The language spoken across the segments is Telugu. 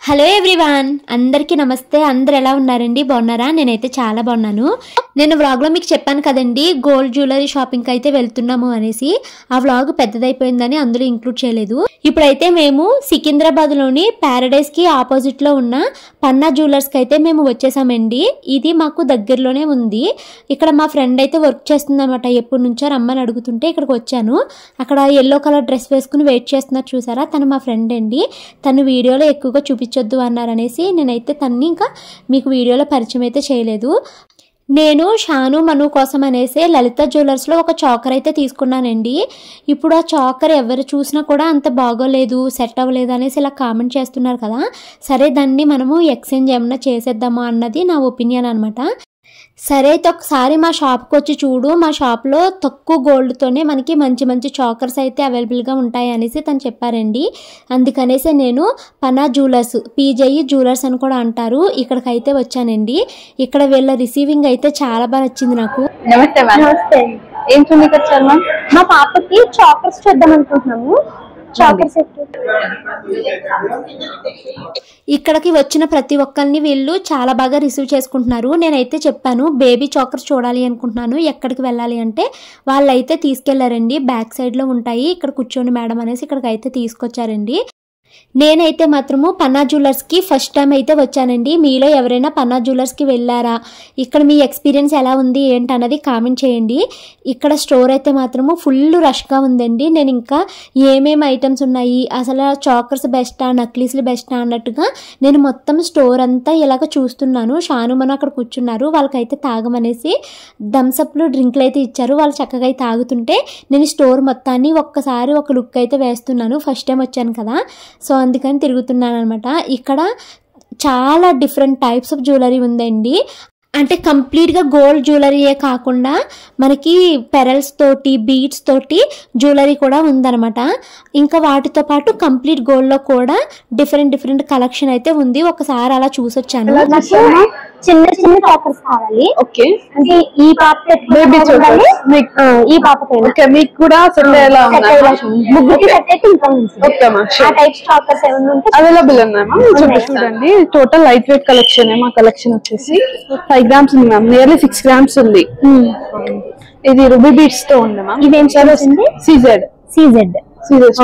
హలో ఎవ్రీవన్, అందరికీ నమస్తే. అందరు ఎలా ఉన్నారండి? బాగున్నారా? నేనైతే చాలా బాగున్నాను. నేను వ్లాగ్లో మీకు చెప్పాను కదండి, గోల్డ్ జ్యువెలరీ షాపింగ్కి అయితే వెళ్తున్నాము అనేసి. ఆ వ్లాగ్ పెద్దదైపోయిందని అందులో ఇంక్లూడ్ చేయలేదు. ఇప్పుడైతే మేము సికింద్రాబాద్లోని ప్యారడైస్కి ఆపోజిట్లో ఉన్న పన్నా జ్యువెలర్స్కి అయితే మేము వచ్చేసామండి. ఇది మాకు దగ్గరలోనే ఉంది. ఇక్కడ మా ఫ్రెండ్ అయితే వర్క్ చేస్తుంది అనమాట. ఎప్పటి నుంచో రమ్మని అడుగుతుంటే ఇక్కడికి వచ్చాను. అక్కడ ఎల్లో కలర్ డ్రెస్ వేసుకుని వెయిట్ చేస్తున్నారు చూసారా, తను మా ఫ్రెండ్ అండి. తను వీడియోలో ఎక్కువగా చూపించొద్దు అన్నారనేసి నేనైతే తన్ని ఇంకా మీకు వీడియోలో పరిచయం అయితే చేయలేదు. నేను షాను మను కోసం అనేసి లలిత జ్యువెలర్స్లో ఒక చాకర్ అయితే తీసుకున్నానండి. ఇప్పుడు ఆ చాకర్ ఎవరు చూసినా కూడా అంత బాగోలేదు, సెట్ అవ్వలేదు అనేసి ఇలా కామెంట్ చేస్తున్నారు కదా. సరే, దాన్ని మనము ఎక్స్చేంజ్ ఏమన్నా చేసేద్దామా అన్నది నా ఒపీనియన్ అనమాట. సరే అయితే ఒకసారి మా షాప్కి వచ్చి చూడు, మా షాప్లో తక్కువ గోల్డ్తోనే మనకి మంచి మంచి చాకర్స్ అయితే అవైలబుల్గా ఉంటాయి అనేసి తను చెప్పారండి. అందుకనేసి నేను పన్నా జ్యువెలర్స్, పీజై జ్యువెలర్స్ అని కూడా అంటారు, ఇక్కడికైతే వచ్చానండి. ఇక్కడ వీళ్ళ రిసీవింగ్ అయితే చాలా బాగా నచ్చింది నాకు. నమస్తే మ్యామ్. నమస్తే. ఏం చూడడానికి వచ్చారు మ్యామ్? మా పాపకి చాకర్స్ చూద్దాం అనుకుంటున్నాము. Choker set. ఇక్కడికి వచ్చిన ప్రతి ఒక్కరిని వీళ్ళు చాలా బాగా రిసీవ్ చేసుకుంటున్నారు. నేనైతే చెప్పాను బేబీ చాకర్స్ చూడాలి అనుకుంటున్నాను, ఎక్కడికి వెళ్ళాలి అంటే వాళ్ళైతే తీసుకెళ్లారండి. బ్యాక్ సైడ్లో ఉంటాయి, ఇక్కడ కూర్చోండి మేడం అనేసి ఇక్కడికి అయితే తీసుకొచ్చారండి. నేనైతే మాత్రము పన్నా జ్యువెలర్స్కి ఫస్ట్ టైం అయితే వచ్చానండి. మీలో ఎవరైనా పన్నా జ్యువెలర్స్కి వెళ్ళారా, ఇక్కడ మీ ఎక్స్పీరియన్స్ ఎలా ఉంది ఏంటన్నది కామెంట్ చేయండి. ఇక్కడ స్టోర్ అయితే మాత్రము ఫుల్ రష్గా ఉందండి. నేను ఇంకా ఏమేమి ఐటమ్స్ ఉన్నాయి, అసలు చాకర్స్ బెస్టా నక్లీస్లు బెస్టా అన్నట్టుగా నేను మొత్తం స్టోర్ అంతా ఇలాగ చూస్తున్నాను. షాను మన అక్కడ కూర్చున్నారు, వాళ్ళకైతే తాగమనేసి థమ్స్అప్లు డ్రింక్లు అయితే ఇచ్చారు. వాళ్ళు చక్కగా అయితే తాగుతుంటే నేను స్టోర్ మొత్తాన్ని ఒక్కసారి ఒక లుక్ అయితే వేస్తున్నాను. ఫస్ట్ టైం వచ్చాను కదా, సో అందుకని తిరుగుతున్నాను అనమాట. ఇక్కడ చాలా డిఫరెంట్ టైప్స్ ఆఫ్ జ్యువెలరీ ఉందండి. అంటే కంప్లీట్గా గోల్డ్ జ్యువెలరీయే కాకుండా మనకి పెరల్స్ తోటి బీడ్స్ తోటి జ్యువెలరీ కూడా ఉందన్నమాట. ఇంకా వాటితో పాటు కంప్లీట్ గోల్డ్లో కూడా డిఫరెంట్ కలెక్షన్ అయితే ఉంది. ఒకసారి అలా చూసొచ్చాను. చిన్న చిన్న చాకర్స్ కావాలి. ఓకే, అంటే ఈ పాప బేబీ చాకర్స్ ఈ పాపకి ఓకే. మీకు కూడా సెట్ అయ్యేలా ఉందా? ముగ్గురికి సెట్ అయితే ఇంకా మంచిది. ఓకే మ్యామ్, ఆ టైప్ చాకర్స్ ఏమైనా ఉంటే అవైలబుల్ ఉన్నాయి మ్యామ్. చూడండి, టోటల్ లైట్ వెయిట్ కలెక్షన్. మా కలెక్షన్ వచ్చేసి 5 గ్రామ్స్ ఉంది మ్యామ్, నియర్లీ 6 గ్రామ్స్ ఉంది. ఇది రూబీ బీడ్స్ తో ఉంది మ్యామ్. ఇవేం సీజెడ్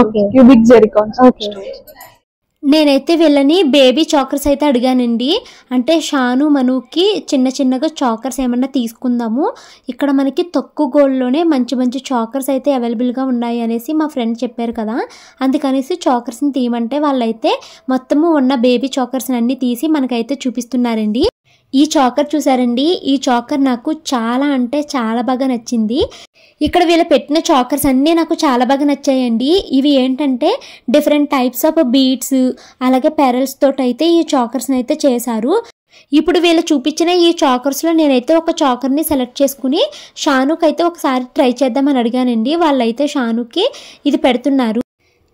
ఓకే క్యూబిక్ జెరికాన్స్. ఓకే. నేనైతే వీళ్ళని బేబీ చాకర్స్ అయితే అడిగానండి. అంటే షాను మనుకి చిన్నగా చాకర్స్ ఏమన్నా తీసుకుందాము, ఇక్కడ మనకి తక్కువ గోల్డ్లోనే మంచి మంచి చాకర్స్ అయితే అవైలబుల్గా ఉన్నాయి అనేసి మా ఫ్రెండ్ చెప్పారు కదా. అందుకనేసి చాకర్స్ని తీయమంటే వాళ్ళైతే మొత్తము ఉన్న బేబీ చాకర్స్ అన్నీ తీసి మనకైతే చూపిస్తున్నారండి. ఈ చాకర్ చూసారండి, ఈ చాకర్ నాకు చాలా అంటే చాలా బాగా నచ్చింది. ఇక్కడ వీళ్ళు పెట్టిన చాకర్స్ అన్నీ నాకు చాలా బాగా నచ్చాయండి. ఇవి ఏంటంటే డిఫరెంట్ టైప్స్ ఆఫ్ బీడ్స్ అలాగే పెరల్స్ తోటి అయితే ఈ చాకర్స్ని అయితే చేశారు. ఇప్పుడు వీళ్ళు చూపించిన ఈ చాకర్స్లో నేనైతే ఒక చాకర్ని సెలెక్ట్ చేసుకుని షానుకి అయితే ఒకసారి ట్రై చేద్దామని అడిగానండి. వాళ్ళైతే షానుకి ఇది పెడుతున్నారు.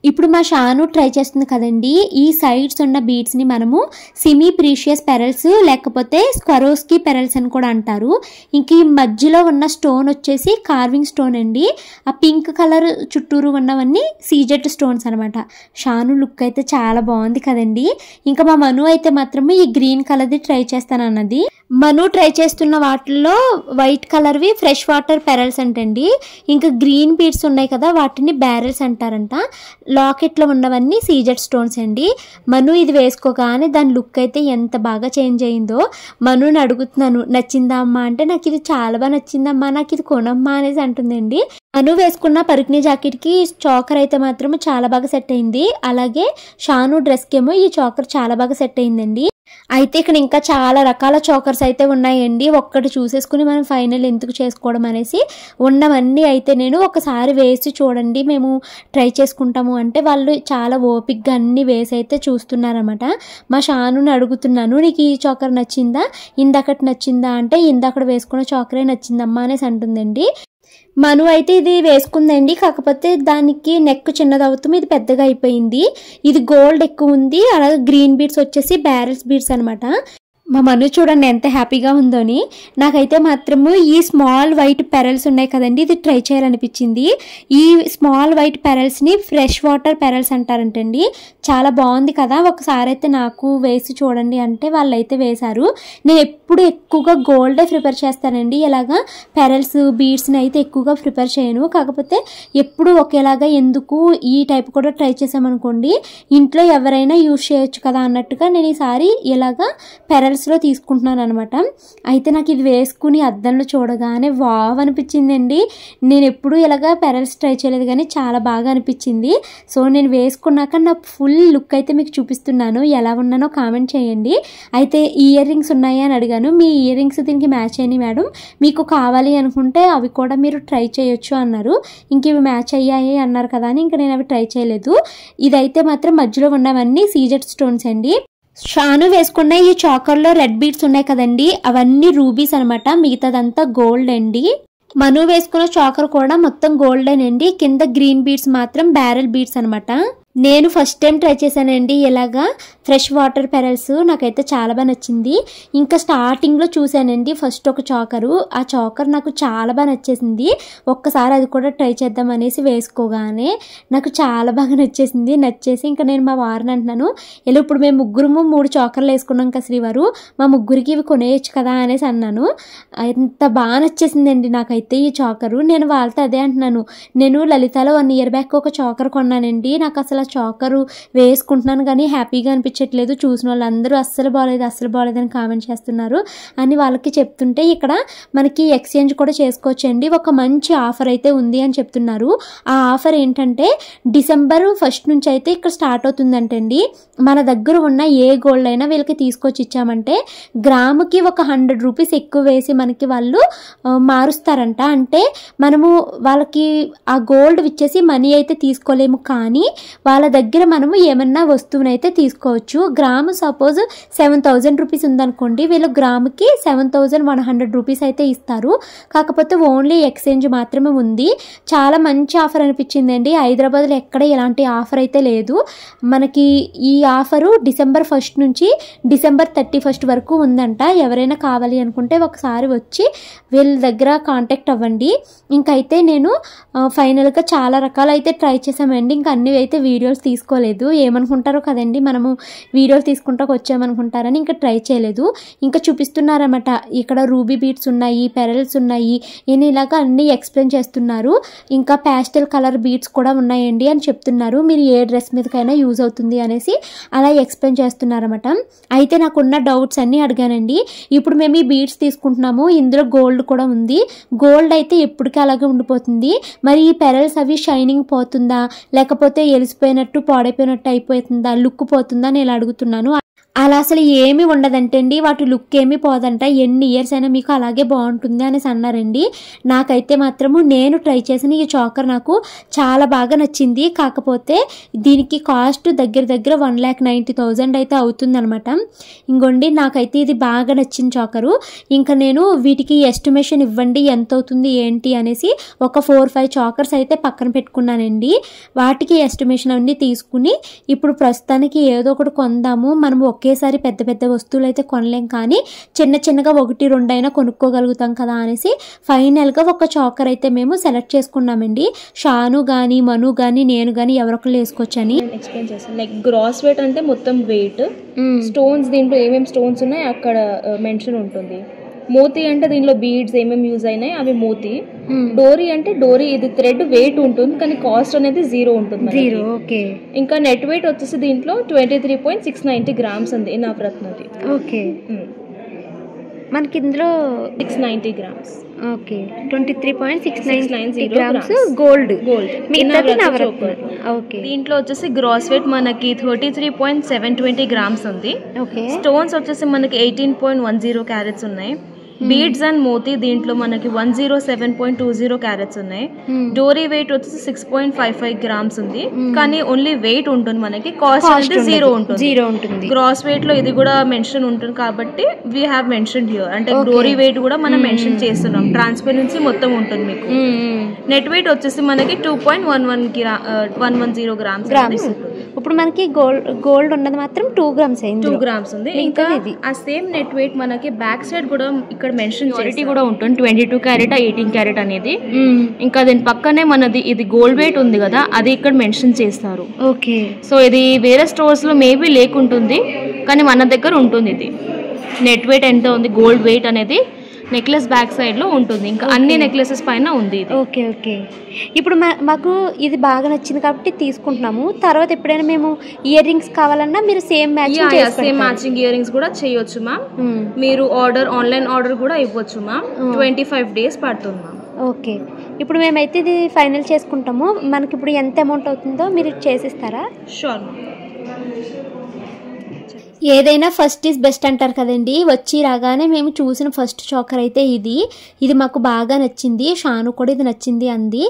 ఇప్పుడు మా షాను ట్రై చేస్తుంది కదండి. ఈ సైడ్స్ ఉన్న బీడ్స్ని మనము సిమీ ప్రీషియస్ పెరల్స్ లేకపోతే స్క్వరోస్కి పెరల్స్ అని కూడా అంటారు. ఇంక ఈ మధ్యలో ఉన్న స్టోన్ వచ్చేసి కార్వింగ్ స్టోన్ అండి. ఆ పింక్ కలర్ చుట్టూరు ఉన్నవన్నీ సీజెట్ స్టోన్స్ అనమాట. షాను లుక్ అయితే చాలా బాగుంది కదండి. ఇంకా మా మను అయితే మాత్రమే ఈ గ్రీన్ కలర్ది ట్రై చేస్తానన్నది. మను ట్రై చేస్తున్న వాటిల్లో వైట్ కలర్వి ఫ్రెష్ వాటర్ పెరల్స్ అంటండి. ఇంకా గ్రీన్ బీడ్స్ ఉన్నాయి కదా, వాటిని బ్యారెల్స్ అంటారంట. లాకెట్లో ఉన్నవన్నీ సీజెట్ స్టోన్స్ అండి. మను ఇది వేసుకోగానే దాని లుక్ అయితే ఎంత బాగా చేంజ్ అయిందో. మనుని అడుగుతున్నాను నచ్చిందా అమ్మా అంటే, నాకు ఇది చాలా బాగా నచ్చిందమ్మా, నాకు ఇది కొనమ్మా అనేసి అంటుందండి. మను వేసుకున్న పరుక్ని జాకెట్కి చాకర్ అయితే మాత్రం చాలా బాగా సెట్ అయింది. అలాగే షాను డ్రెస్కి ఏమో ఈ చాకర్ చాలా బాగా సెట్ అయిందండి. అయితే ఇక్కడ ఇంకా చాలా రకాల చాకర్స్ అయితే ఉన్నాయండి. ఒక్కటి చూసేసుకుని మనం ఫైనల్ ఎందుకు చేసుకోవడం అనేసి ఉన్నవన్నీ అయితే నేను ఒకసారి వేసి చూడండి, మేము ట్రై చేసుకుంటాము అంటే వాళ్ళు చాలా ఓపిక్గా అన్ని వేసి అయితే చూస్తున్నారన్నమాట. మా షానుని అడుగుతున్నాను, నీకు ఈ చాకర్ నచ్చిందా, ఇందాకటి నచ్చిందా అంటే, ఇందాకడ వేసుకున్న చాకరే నచ్చిందమ్మా అనేసి అంటుందండి. మను అయితే ఇది వేసుకుందండి, కాకపోతే దానికి నెక్ చిన్నది అవుతుంది, ఇది పెద్దగా అయిపోయింది. ఇది గోల్డ్ ఎక్కువ ఉంది, అలాగే గ్రీన్ బీడ్స్ వచ్చేసి బ్యారెల్స్ బీడ్స్ అనమాట. మా మను చూడండి ఎంత హ్యాపీగా ఉందోని. నాకైతే మాత్రము ఈ స్మాల్ వైట్ పెరల్స్ ఉన్నాయి కదండి, ఇది ట్రై చేయాలనిపించింది. ఈ స్మాల్ వైట్ పెరల్స్ని ఫ్రెష్ వాటర్ పెరల్స్ అంటారంటండి. చాలా బాగుంది కదా, ఒకసారి అయితే నాకు వేసి చూడండి అంటే వాళ్ళైతే వేశారు. నేను ఎప్పుడు ఎక్కువగా గోల్డే ప్రిపేర్ చేస్తానండి, ఇలాగా పెరల్స్ బీడ్స్ని అయితే ఎక్కువగా ప్రిపేర్ చేయను. కాకపోతే ఎప్పుడు ఒకేలాగా ఎందుకు ఈ టైప్ కూడా ట్రై చేసామనుకోండి ఇంట్లో ఎవరైనా యూజ్ చేయొచ్చు కదా అన్నట్టుగా నేను ఈసారి ఇలాగా పెరల్స్లో తీసుకుంటున్నాను అనమాట. అయితే నాకు ఇది వేసుకుని అద్దంలో చూడగానే వావ్ అనిపించిందండి. నేను ఎప్పుడు ఇలాగా పెరల్స్ ట్రై చేయలేదు కానీ చాలా బాగా అనిపించింది. సో నేను వేసుకున్నాక నా ఫుల్ లుక్ అయితే మీకు చూపిస్తున్నాను, ఎలా ఉన్నానో కామెంట్ చేయండి. అయితే ఇయర్ రింగ్స్ ఉన్నాయి అని అడిగాను, మీ ఇయర్ రింగ్స్ దీనికి మ్యాచ్ అయ్యాయి మేడం, మీకు కావాలి అనుకుంటే అవి కూడా మీరు ట్రై చేయొచ్చు అన్నారు. ఇంక ఇవి మ్యాచ్ అయ్యాయి అన్నారు కదా అని ఇంక నేను అవి ట్రై చేయలేదు. ఇదైతే మాత్రం మధ్యలో ఉన్నవన్నీ సీజెడ్ స్టోన్స్ అండి. షాను వేసుకున్న ఈ చాకర్లో రెడ్ బీడ్స్ ఉన్నాయి కదండి, అవన్నీ రూబీస్ అనమాట, మిగతాదంతా గోల్డ్ అండి. మను వేసుకున్న చాకర్ కూడా మొత్తం గోల్డెన్ అండి, కింద గ్రీన్ బీడ్స్ మాత్రం బ్యారెల్ బీడ్స్ అనమాట. నేను ఫస్ట్ టైం ట్రై చేశానండి ఇలాగా ఫ్రెష్ వాటర్ పెరల్స్, నాకైతే చాలా బాగా నచ్చింది. ఇంకా స్టార్టింగ్లో చూశానండి ఫస్ట్ ఒక చాకరు, ఆ చాకర్ నాకు చాలా బాగా నచ్చేసింది. ఒక్కసారి అది కూడా ట్రై చేద్దాం అనేసి వేసుకోగానే నాకు చాలా బాగా నచ్చేసి ఇంకా నేను మా వారిని అంటున్నాను, ఇలా ఇప్పుడు మేము ముగ్గురము 3 చాకర్లు వేసుకున్నాం కదా శ్రీవారు, మా ముగ్గురికి ఇవి కొనేయచ్చు కదా అనేసి అన్నాను. ఎంత బాగా నచ్చేసిందండి నాకైతే ఈ చాకరు. నేను వాళ్ళతో అదే అంటున్నాను, నేను లలితాలో 1 year బ్యాక్ ఒక చాకర్ కొన్నానండి, నాకు అసలు చాకరు వేసుకుంటున్నాను కానీ హ్యాపీగా అనిపించట్లేదు, చూసిన వాళ్ళందరూ అస్సలు బాగాలేదు అని కామెంట్ చేస్తున్నారు అని వాళ్ళకి చెప్తుంటే ఇక్కడ మనకి ఎక్స్చేంజ్ కూడా చేసుకోవచ్చండి, ఒక మంచి ఆఫర్ అయితే ఉంది అని చెప్తున్నారు. ఆ ఆఫర్ ఏంటంటే December 1st నుంచి అయితే ఇక్కడ స్టార్ట్ అవుతుందంటండి. మన దగ్గర ఉన్న ఏ గోల్డ్ అయినా వీళ్ళకి తీసుకొచ్చి ఇచ్చామంటే గ్రాముకి ఒక 100 రూపీస్ ఎక్కువ వేసి మనకి వాళ్ళు మారుస్తారంట. అంటే మనము వాళ్ళకి ఆ గోల్డ్ ఇచ్చేసి మనీ అయితే తీసుకోలేము, కానీ వాళ్ళ దగ్గర మనము ఏమన్నా వస్తువునైతే తీసుకోవచ్చు. గ్రాము సపోజ్ 7000 రూపీస్ ఉందనుకోండి, వీళ్ళు గ్రాముకి 7100 రూపీస్ అయితే ఇస్తారు. కాకపోతే ఓన్లీ ఎక్స్చేంజ్ మాత్రమే ఉంది. చాలా మంచి ఆఫర్ అనిపించిందండి. హైదరాబాద్లో ఎక్కడ ఇలాంటి ఆఫర్ అయితే లేదు. మనకి ఈ ఆఫరు December 1st నుంచి December 31st వరకు ఉందంట. ఎవరైనా కావాలి అనుకుంటే ఒకసారి వచ్చి వీళ్ళ దగ్గర కాంటాక్ట్ అవ్వండి. ఇంకైతే నేను ఫైనల్గా చాలా రకాలు అయితే ట్రై చేసామండి, ఇంకా అన్ని అయితే వీడియోస్ తీసుకోలేదు, ఏమనుకుంటారో కదండి మనము వీడియోస్ తీసుకుంటాకు వచ్చామనుకుంటారని ఇంకా ట్రై చేయలేదు. ఇంకా చూపిస్తున్నారన్నమాట, ఇక్కడ రూబీ బీడ్స్ ఉన్నాయి, పెరల్స్ ఉన్నాయి, నేను ఇలాగ అన్నీ ఎక్స్ప్లెయిన్ చేస్తున్నారు. ఇంకా ప్యాస్టల్ కలర్ బీడ్స్ కూడా ఉన్నాయండి అని చెప్తున్నారు, మీరు ఏ డ్రెస్ మీదకైనా యూజ్ అవుతుంది అనేసి అలా ఎక్స్ప్లెయిన్ చేస్తున్నారన్నమాట. అయితే నాకున్న డౌట్స్ అన్నీ అడిగానండి. ఇప్పుడు మేము ఈ బీడ్స్ తీసుకుంటున్నాము, ఇందులో గోల్డ్ కూడా ఉంది, గోల్డ్ అయితే ఎప్పటికీ అలాగే ఉండిపోతుంది, మరి ఈ పెరల్స్ అవి షైనింగ్ పోతుందా లేకపోతే ఎలిసిపోయినట్టు పాడైపోయినట్టు అయిపోతుందా, లుక్ పోతుందా నేను అడుగుతున్నాను. అలా అసలు ఏమీ ఉండదంటండి, వాటి లుక్ ఏమీ పోదంట, ఎన్ని ఇయర్స్ అయినా మీకు అలాగే బాగుంటుంది అనేసి అన్నారండి. నాకైతే మాత్రము నేను ట్రై చేసిన ఈ చాకర్ నాకు చాలా బాగా నచ్చింది. కాకపోతే దీనికి కాస్ట్ దగ్గర 1,90,000 అయితే అవుతుందనమాట. ఇంకోండి నాకైతే ఇది బాగా నచ్చిన చాకరు. ఇంకా నేను వీటికి ఎస్టిమేషన్ ఇవ్వండి ఎంత అవుతుంది ఏంటి అనేసి ఒక 4-5 చాకర్స్ అయితే పక్కన పెట్టుకున్నానండి. వాటికి ఎస్టిమేషన్ అన్నీ తీసుకుని ఇప్పుడు ప్రస్తుతానికి ఏదో ఒకటి కొందాము, మనము ఒకేసారి పెద్ద వస్తువులు అయితే కొనలేం, కానీ చిన్నగా 1-2 అయినా కొనుక్కోగలుగుతాం కదా అనేసి ఫైనల్గా ఒక చాకర్ అయితే మేము సెలెక్ట్ చేసుకున్నామండి. షాను కానీ మను కానీ నేను కానీ ఎవరొకరు వేసుకోవచ్చని ఎక్స్ప్లెయిన్ చేస్తాను. లైక్ గ్రాస్ వెయిట్ అంటే మొత్తం వెయిట్, స్టోన్స్ దీంట్లో ఏమేమి స్టోన్స్ ఉన్నాయి అక్కడ మెన్షన్ ఉంటుంది. మోతీ అంటే దీనిలో బీడ్స్ ఏమేమి యూజ్ అయినాయి అవి మోతీ. డోరీ అంటే డోరీ, ఇది థ్రెడ్ వెయిట్ ఉంటుంది కానీ కాస్ట్ అనేది 0 ఉంటుంది. ఓకే. ఇంకా నెట్ వెయిట్ వచ్చేసి దీంట్లో 23.690 grams ఉంది నవరత్నది. ఓకే. మనకి ఇందులో 690 grams. ఓకే. 23.690 grams gold. మిగతాది నవరత్న. ఓకే. దీంట్లో వచ్చేసి గ్రాస్ వెయిట్ మనకి 33.720 grams ఉంది. ఓకే. స్టోన్స్ వచ్చేసి మనకి 18.10 carats ఉన్నాయి. బీడ్స్ అండ్ మోతీ దీంట్లో మనకి 107.20 carats ఉన్నాయి. డోరీ వెయిట్ వచ్చేసి 6.55 grams ఉంది, కానీ ఓన్లీ వెయిట్ ఉంటుంది, మనకి కాస్ట్ అనేది 0 ఉంటుంది. గ్రాస్ వెయిట్ లో ఇది కూడా మెన్షన్ ఉంటుంది కాబట్టి వీ హ్యావ్ మెన్షన్ హియర్, అంటే డోరీ వెయిట్ కూడా మనం మెన్షన్ చేస్తున్నాం. ట్రాన్స్పరెన్సీ మొత్తం ఉంటుంది మీకు. నెట్ వెయిట్ వచ్చేసి మనకి 2.11 grams ఇప్పుడు మనకి గోల్డ్ ఉన్నది మాత్రం 2 grams 2 grams ఉంది. ఇంకా ఆ సేమ్ నెట్ వెయిట్ మనకి బ్యాక్ సైడ్ కూడా ఇక్కడ మెన్షన్ క్వాలిటీ కూడా ఉంటుంది 22 క్యారెట్ 18 క్యారెట్ అనేది. ఇంకా దీని పక్కనే మనది ఇది గోల్డ్ వెయిట్ ఉంది కదా, అది ఇక్కడ మెన్షన్ చేస్తారు. ఓకే. సో ఇది వేరే స్టోర్స్ లో మేబీ లేకుంటుంది, కానీ మన దగ్గర ఉంటుంది. ఇది నెట్ వెయిట్ ఎంత ఉంది, గోల్డ్ వెయిట్ అనేది నెక్లెస్ బ్యాక్ సైడ్ లో ఉంటుంది. ఇంకా అన్ని నెక్లెసెస్ పైన ఉంది ఇది. Okay okay. ఇప్పుడు మాకు ఇది బాగా నచ్చింది కాబట్టి తీసుకుంటున్నాము. తర్వాత ఎప్పుడైనా మేము ఇయర్ రింగ్స్ కావాలన్నా మీరు సేమ్ మ్యాచింగ్ ఇయర్ రింగ్స్ కూడా చేయొచ్చు మ్యామ్. మీరు ఆన్లైన్ ఆర్డర్ కూడా ఇవ్వచ్చు మ్యామ్. 25 days పడుతుంది మ్యామ్. ఓకే. ఇప్పుడు మేమైతే ఇది ఫైనల్ చేసుకుంటాము. మనకి ఇప్పుడు ఎంత అమౌంట్ అవుతుందో మీరు చేసిస్తారా? షూర్. ఏదైనా ఫస్ట్ ఈజ్ బెస్ట్ అంటారు కదండి. వచ్చి రాగానే మేము చూసిన ఫస్ట్ చాకర్ అయితే ఇది మాకు బాగా నచ్చింది. షాను కూడా ఇది నచ్చింది అంది.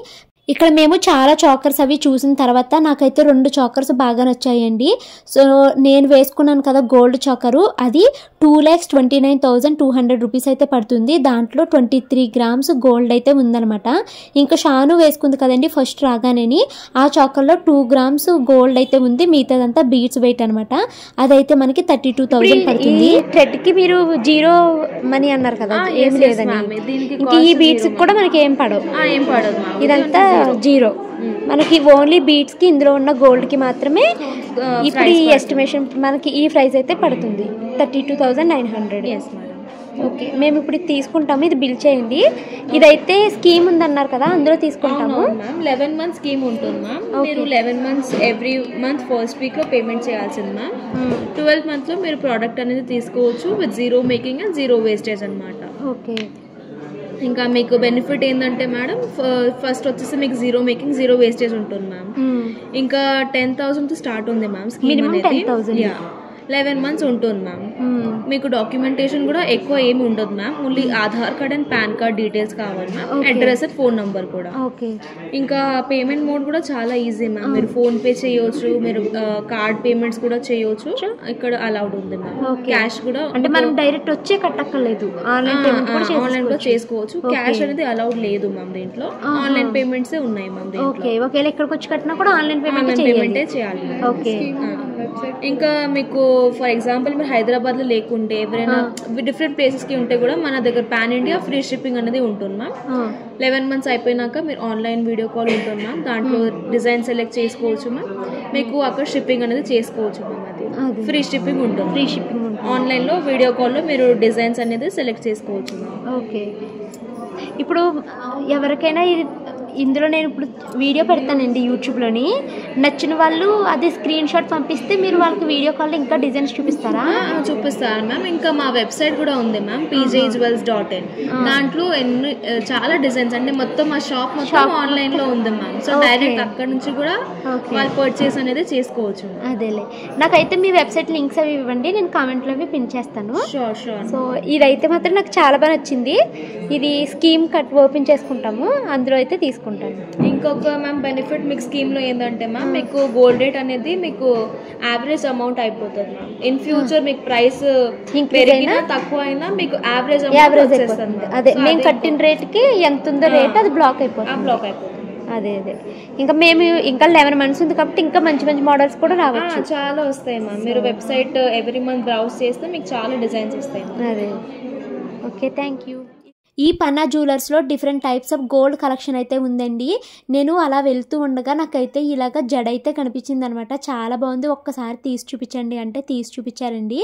ఇక్కడ మేము చాలా చాకర్స్ అవి చూసిన తర్వాత నాకైతే 2 చాకర్స్ బాగా నచ్చాయండి. సో నేను వేసుకున్నాను కదా గోల్డ్ చాకరు, అది 2,29,200 రూపీస్ అయితే పడుతుంది. దాంట్లో 23 grams గోల్డ్ అయితే ఉందనమాట. ఇంకా షాను వేసుకుంది కదండి ఫస్ట్ రాగానే, ఆ చాకర్లో 2 grams గోల్డ్ అయితే ఉంది, మిగతాదంతా బీడ్స్ వెయిట్ అనమాట. అదైతే మనకి 32,000 పడుతుంది. థ్రెడ్కి మీరు 0 మనీ అన్నారు కదా, ఏం లేదండి. ఇంకా ఈ బీడ్స్ కూడా మనకి ఏం పడవు, ఇదంతా 0. మనకి ఓన్లీ బీడ్స్ కి ఇందులో ఉన్న గోల్డ్ కి మాత్రమే ఇప్పుడు ఈ ఎస్టిమేషన్ మనకి ఈ ప్రైస్ అయితే పడుతుంది 32,900. ఓకే. మేము ఇప్పుడు తీసుకుంటాము. ఇది బిల్ చేయండి. ఇదైతే స్కీమ్ ఉందన్నారు కదా, అందులో తీసుకుంటాము. 11 months స్కీమ్ ఉంటుంది మ్యామ్. మీరు 11 months every month first week లో పేమెంట్ చేయాల్సింది మ్యామ్. 12th month లో మీరు ప్రోడక్ట్ అనేది తీసుకోవచ్చు విత్ 0 మేకింగ్ అండ్ 0 వేస్టేజ్ అనమాట. ఓకే. ఇంకా మీకు బెనిఫిట్ ఏంటంటే మేడం, ఫస్ట్ వచ్చేసి మీకు 0 మేకింగ్ 0 వేస్టేజ్ ఉంటుంది మ్యామ్. ఇంకా 10,000 స్టార్ట్ ఉంది మ్యామ్ స్కీమ్ అనేది. 11 months ఉంటుంది మ్యామ్. మీకు డాక్యుమెంటేషన్ కూడా ఎక్కువ ఏమి ఉండదు ma'am. Only Aadhaar card and PAN card details కావాలి ma'am, address and phone number కూడా. ఇంకా పేమెంట్ మోడ్ కూడా చాలా ఈజీ మ్యామ్. మీరు ఫోన్ పే చేయవచ్చు, మీరు కార్డ్ పేమెంట్స్ కూడా చేయవచ్చు. ఇక్కడ అలౌడ్ ఉంది మ్యామ్. క్యాష్ కూడా అంటే మనం డైరెక్ట్ వచ్చే కట్టక్కర్లేదు, ఆన్లైన్ కూడా చేసుకోవచ్చు. క్యాష్ అనేది అలౌడ్ లేదు మ్యామ్ దీంట్లో, ఆన్లైన్ పేమెంట్స్ ఉన్నాయి మ్యామ్ దీంట్లో. ఒకవేళ ఎక్కడికి వచ్చి కట్టినా కూడా ఆన్లైన్ పేమెంటే చేయాలి. ఓకే. ఇంకా మీకు ఫర్ ఎగ్జాంపుల్ మీరు హైదరాబాద్ లో లేకుంటే ఎవరైనా డిఫరెంట్ ప్లేసెస్ కి ఉంటే కూడా మన దగ్గర పాన్ ఇండియా ఫ్రీ షిప్పింగ్ అనేది ఉంటుంది మ్యామ్. 11 months అయిపోయినాక మీరు ఆన్లైన్ వీడియో కాల్ ఉంటుంది మ్యామ్. దాంట్లో డిజైన్ సెలెక్ట్ చేసుకోవచ్చు మ్యామ్. మీకు అక్కడ షిప్పింగ్ అనేది చేసుకోవచ్చు మ్యామ్. అది ఫ్రీ షిప్పింగ్ ఉంటుంది. ఆన్లైన్ లో వీడియో కాల్ లో మీరు డిజైన్స్ అనేది సెలెక్ట్ చేసుకోవచ్చు మ్యామ్. ఓకే. ఇప్పుడు ఎవరికైనా ఇందులో నేను ఇప్పుడు వీడియో పెడతానండి యూట్యూబ్లోని, నచ్చిన వాళ్ళు అది స్క్రీన్ షాట్ పంపిస్తే మీరు వాళ్ళకి వీడియో కాల్లో ఇంకా డిజైన్స్ చూపిస్తారా? చూపిస్తారు మ్యామ్. ఇంకా మా వెబ్సైట్ కూడా ఉంది మ్యామ్, pjjewels.in. దాంట్లో చాలా డిజైన్స్ అంటే మొత్తం మా షాప్ మొత్తం ఆన్లైన్ లో ఉంది మ్యామ్. సో డైరెక్ట్ అక్కడ నుంచి కూడా వాళ్ళు పర్చేస్ అనేది చేసుకోవచ్చు. అదేలే, నాకైతే మీ వెబ్సైట్ లింక్స్ అవి ఇవ్వండి, నేను కామెంట్లో అవి పిన్ చేస్తాను. షూర్. సో ఇదైతే మాత్రం నాకు చాలా బాగా నచ్చింది. ఇది స్కీమ్ ఓపెన్ చేసుకుంటాము, అందులో అయితే తీసుకుంటాము. ఇంకొక మ్యామ్ బెనిఫిట్ మీకు స్కీమ్ లో ఏంటంటే మ్యామ్, మీకు గోల్డ్ రేట్ అనేది మీకు యావరేజ్ అమౌంట్ అయిపోతుంది మ్యామ్. ఇన్ ఫ్యూచర్ మీకు ప్రైస్ పెరిగినా తక్కువ అయినా మీకు యావరేజ్ అయిపోతుంది. అదే మేము కట్టిన రేట్ కి ఎంత ఉందో రేట్ అది బ్లాక్ అయిపోతుంది. అదే ఇంకా మేము ఇంకా 11 months ఉంది కాబట్టి ఇంకా మంచి మంచి మోడల్స్ కూడా రావచ్చు. చాలా వస్తాయి మ్యామ్. మీరు వెబ్సైట్ ఎవ్రీ మంత్ బ్రౌజ్ చేస్తే మీకు చాలా డిజైన్స్ వస్తాయి. అదే. Okay, thank you. ఈ పన్నా జ్యువెలర్స్లో different types of gold collection అయితే ఉందండి. నేను అలా వెళ్తూ ఉండగా నాకైతే ఇలాగ జడ అయితే కనిపించింది అనమాట. చాలా బాగుంది, ఒక్కసారి తీసి చూపించండి అంటే తీసి చూపించారండి.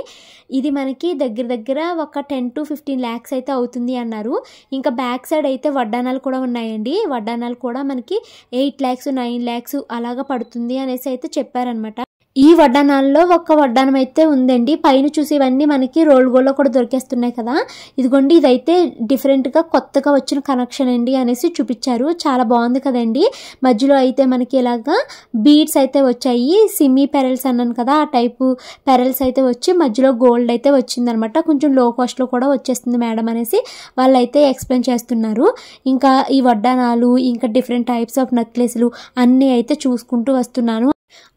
ఇది మనకి దగ్గర ఒక 10 to 15 lakhs అయితే అవుతుంది అన్నారు. ఇంకా బ్యాక్ సైడ్ అయితే వడ్డానాలు కూడా ఉన్నాయండి. వడ్డానాలు కూడా మనకి 8 lakhs 9 lakhs అలాగా పడుతుంది అనేసి అయితే చెప్పారనమాట. ఈ వడ్డానాల్లో ఒక వడ్డానం అయితే ఉందండి. పైన చూసి ఇవన్నీ మనకి రోల్ గోల్డ్లో కూడా దొరికేస్తున్నాయి కదా, ఇదిగోండి ఇదైతే డిఫరెంట్గా కొత్తగా వచ్చిన కనెక్షన్ అండి అనేసి చూపించారు. చాలా బాగుంది కదండి. మధ్యలో అయితే మనకి ఇలాగా బీడ్స్ అయితే వచ్చాయి. సిమ్మీ పెరల్స్ అన్నాను కదా, ఆ టైపు పెరల్స్ అయితే వచ్చి మధ్యలో గోల్డ్ అయితే వచ్చిందనమాట. కొంచెం లో కాస్ట్లో కూడా వచ్చేస్తుంది మేడం అనేసి వాళ్ళు అయితే ఎక్స్ప్లెయిన్ చేస్తున్నారు. ఇంకా ఈ వడ్డానాలు ఇంకా డిఫరెంట్ టైప్స్ ఆఫ్ నెక్లెస్లు అన్నీ అయితే చూసుకుంటూ వస్తున్నాను.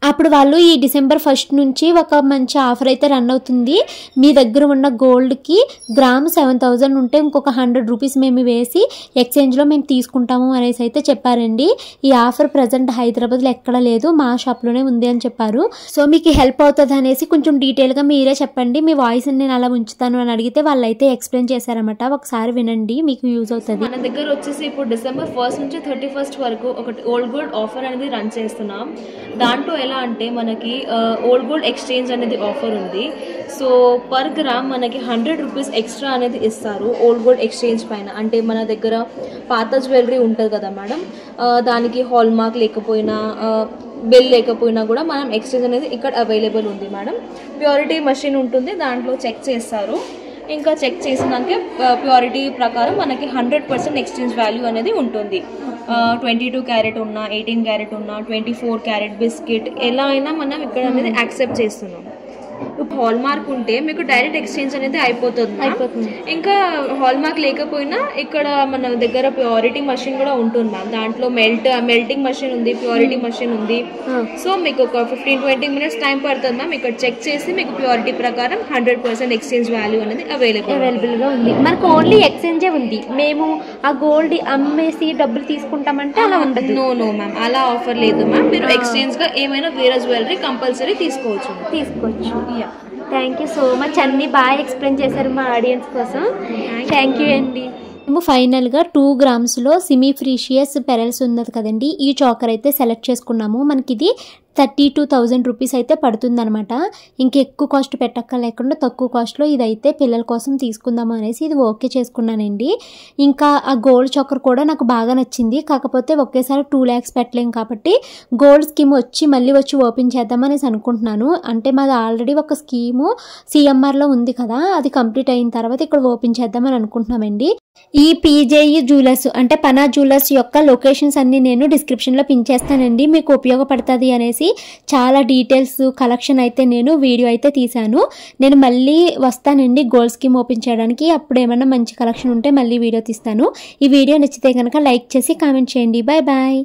అప్పుడు వాళ్ళు ఈ డిసెంబర్ 1 నుంచి ఒక మంచి ఆఫర్ అయితే రన్ అవుతుంది. మీ దగ్గర ఉన్న గోల్డ్కి గ్రామ్ 7,000 ఉంటే ఇంకొక 100 రూపీస్ మేము వేసి ఎక్స్చేంజ్లో మేము తీసుకుంటాము అనేసి అయితే చెప్పారండి. ఈ ఆఫర్ ప్రజెంట్ హైదరాబాద్లో ఎక్కడ లేదు, మా షాప్లోనే ఉంది అని చెప్పారు. సో మీకు హెల్ప్ అవుతుంది అనేసి కొంచెం డీటెయిల్గా మీరే చెప్పండి, మీ వాయిస్ నేను అలా ఉంచుతాను అని అడిగితే వాళ్ళు అయితే ఎక్స్ప్లెయిన్ చేశారన్నమాట. ఒకసారి వినండి, మీకు యూజ్ అవుతుంది. మన దగ్గర వచ్చేసి ఇప్పుడు డిసెంబర్ 1 నుంచి 31 వరకు ఒకటి ఓల్డ్ గోల్డ్ ఆఫర్ అనేది రన్ చేస్తున్నాం. దాంట్లో ఎలా అంటే మనకి ఓల్డ్ గోల్డ్ ఎక్స్చేంజ్ అనేది ఆఫర్ ఉంది. సో పర్ గ్రామ్ మనకి 100 రూపీస్ ఎక్స్ట్రా అనేది ఇస్తారు ఓల్డ్ గోల్డ్ ఎక్స్చేంజ్ పైన. అంటే మన దగ్గర పాత జ్యువెలరీ ఉంటుంది కదా మేడం, దానికి హాల్ మార్క్ లేకపోయినా బిల్ లేకపోయినా కూడా మనం ఎక్స్చేంజ్ అనేది ఇక్కడ అవైలబుల్ ఉంది మేడం. ప్యూరిటీ మెషిన్ ఉంటుంది, దాంట్లో చెక్ చేస్తారు. ఇంకా చెక్ చేసినాక ప్యూరిటీ ప్రకారం మనకి 100% ఎక్స్చేంజ్ వాల్యూ అనేది ఉంటుంది. 22 క్యారెట్ ఉన్నా, 18 క్యారెట్ ఉన్నా, 24 క్యారెట్ బిస్కెట్ ఎలా అయినా మనం ఇక్కడ అనేది యాక్సెప్ట్ చేస్తున్నాం. హాల్ మార్క్ ఉంటే మీకు డైరెక్ట్ ఎక్స్చేంజ్ అనేది అయిపోతుంది. ఇంకా హాల్ మార్క్ లేకపోయినా ఇక్కడ మన దగ్గర ప్యూరిటీ మషిన్ కూడా ఉంటుంది మ్యామ్. దాంట్లో మెల్టింగ్ మషిన్ ఉంది, ప్యూరిటీ మషిన్ ఉంది. సో మీకు ఒక 15-20 మినిట్స్ టైం పడుతుంది మ్యామ్. ఇక్కడ చెక్ చేసి మీకు ప్యూరిటీ ప్రకారం 100% ఎక్స్చేంజ్ వాల్యూ అనేది అవైలబుల్గా ఉంది. మనకు ఓన్లీ ఎక్స్చేంజే ఉంది, మేము ఆ గోల్డ్ అమ్మేసి డబ్బులు తీసుకుంటామంటే అలా ఉండదు. నో మ్యామ్, అలా ఆఫర్ లేదు మ్యామ్. మీరు ఎక్స్చేంజ్ గా ఏమైనా వేరే జ్యువెలరీ కంపల్సరీ తీసుకోవచ్చు. థ్యాంక్ యూ సో మచ్, అన్ని బాగా ఎక్స్ప్లెయిన్ చేశారు మా ఆడియన్స్ కోసం. థ్యాంక్ యూ అండి. మేము ఫైనల్గా 2 గ్రామ్స్లో సిమీ ప్రీషియస్ పెరల్స్ ఉన్నది కదండి, ఈ చాకర్ అయితే సెలెక్ట్ చేసుకున్నాము. మనకి ఇది 32,000 రూపీస్ అయితే పడుతుంది అనమాట. ఇంకెక్కువ కాస్ట్ పెట్టక్క లేకుండా తక్కువ కాస్ట్లో ఇదైతే పిల్లల కోసం తీసుకుందాము అనేసి ఇది ఓకే చేసుకున్నానండి. ఇంకా ఆ గోల్డ్ చాకర్ కూడా నాకు బాగా నచ్చింది. కాకపోతే ఒకేసారి 2 lakhs పెట్టలేం కాబట్టి గోల్డ్ స్కీమ్ మళ్ళీ వచ్చి ఓపెన్ చేద్దాం అనేసి అనుకుంటున్నాను. అంటే మాది ఆల్రెడీ ఒక స్కీము CMRలో ఉంది కదా, అది కంప్లీట్ అయిన తర్వాత ఇక్కడ ఓపెన్ చేద్దామని అనుకుంటున్నామండి. ఈ PJE జ్యువెలర్స్ అంటే పనా జ్యువెలర్స్ యొక్క లొకేషన్స్ అన్ని నేను డిస్క్రిప్షన్లో పిన్ చేస్తానండి, మీకు ఉపయోగపడుతుంది అనేసి చాలా డీటెయిల్స్ కలెక్షన్ అయితే నేను వీడియో అయితే తీశాను. నేను మళ్ళీ వస్తానండి గోల్డ్ స్కీమ్ ఓపెన్ చేయడానికి. అప్పుడు ఏమన్నా మంచి కలెక్షన్ ఉంటే మళ్ళీ వీడియో తీస్తాను. ఈ వీడియో నచ్చితే కనుక లైక్ చేసి కామెంట్ చేయండి. Bye bye.